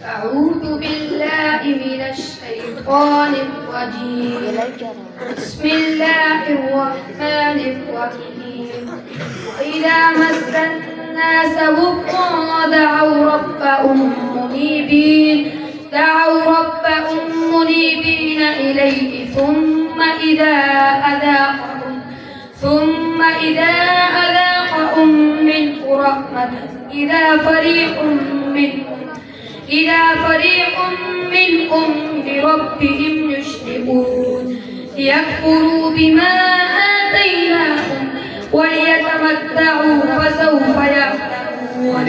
أعوذ بالله من الشيطان الرجيم. بسم الله الرحمن الرحيم. وإذا مس الناس ضر دعوا ربهم منيبين إليه ثم إذا أذاقهم منه رحمة إذا فريق منهم بربهم يشركون ليكفروا بما آتيناهم وليتمتعوا فسوف يعلمون.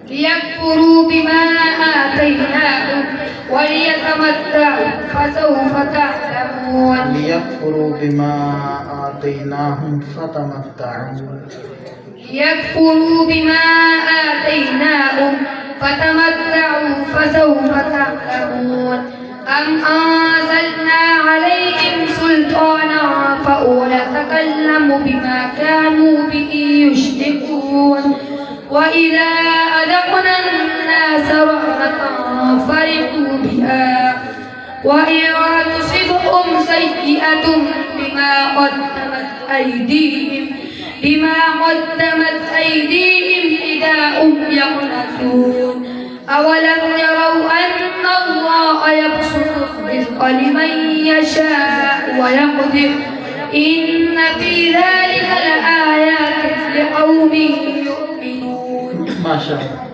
ليكفروا بما آتيناهم وليتمتعوا فسوف تعلمون. ليكفروا بما آتيناهم فتمتعوا فسوف تعلمون. أم أنزلنا عليهم سلطانا فهو يتكلم بما كانوا به يشركون. وإذا أذقنا الناس رحمة فرحوا بها وإن تصبهم سيئة بما قدمت أيديهم إذا هم يقنطون. أولم يروا أن الله يبسط الرزق لمن يشاء ويقدر إن في ذلك لآيات لقوم يؤمنون. ما شاء الله.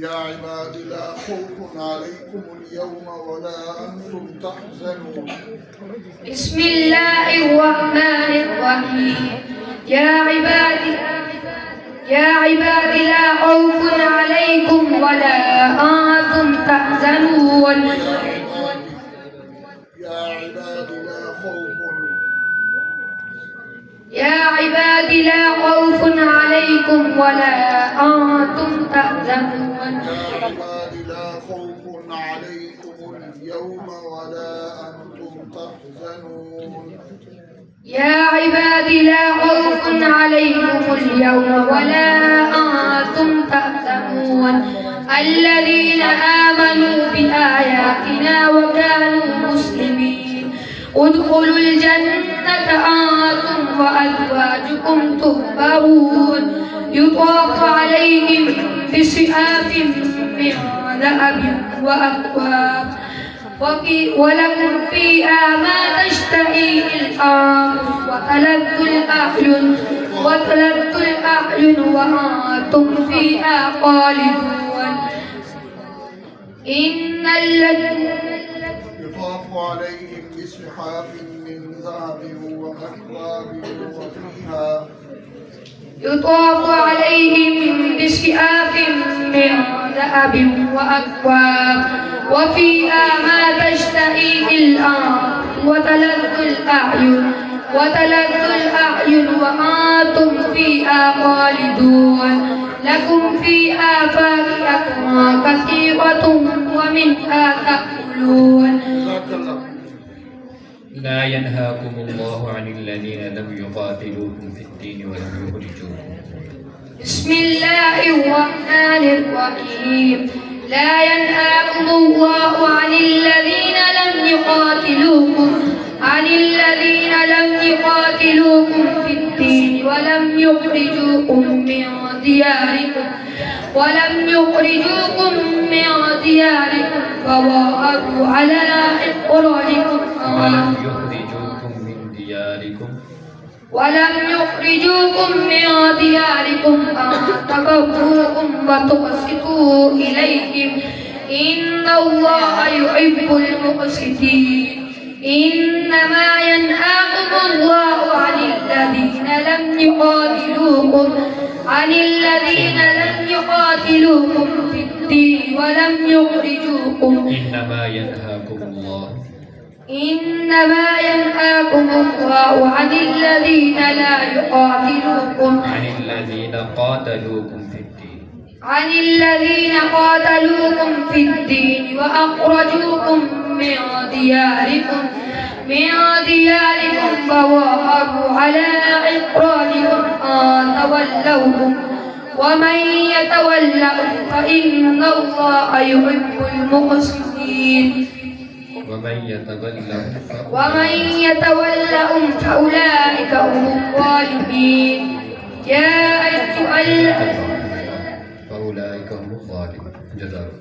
يا عباد لا خوف عليكم اليوم ولا أنتم تحزنون. بسم الله الرحمن الرحيم. يا عباد لا خوف عليكم ولا أنتم تحزنون. يا عباد لا خوف عليكم ولا أنتم تحزنون. يا عباد لا خوف عليكم اليوم ولا أنتم تحزنون. الذين آمنوا بآياتنا وكانوا مسلمين ادخلوا الجنة أنتم وأزواجكم تحبرون يطاف عليهم بصحاف من ذهب وأكواب ولكم فيها ما تشتهي الأنفس وتلذ الأعين وأنتم فيها خالدون. إن الذين يطاف عليهم بصحاف من ذهب وأكواب يطاف عليهم بصحاف من ذهب وأكواب وفيها ما تشتهي الأنفس وتلذ الأعين وأنتم فيها خالدون. لكم فيها فاكهة كثيرة ومنها تأكلون. لا ينهاكم الله عن الذين لم يقاتلوكم في الدين ولم يخرجوكم. بسم الله الرحمن الرحيم. لا ينهاكم الله عن الذين لم يقاتلوكم في الدين ولم يخرجوكم من دياركم فظاهروا على إخراجكم ولم يخرجوكم من دياركم أن تبروهم وتقسطوا إليهم إن الله يحب المقسطين. إنما ينهاكم الله عن الذين لم يقاتلوكم في الدين ولم يخرجوكم. إنما ينهاكم الله عن الذين قاتلوكم في الدين وأخرجوكم من دياركم فظاهروا على إخراجكم أن تولوهم ومن يتولهم فإن الله يحب المقسطين ومن يتولهم فأولئك هم الظالمين يا أيها فأولئك هم الظالمون. جزاكم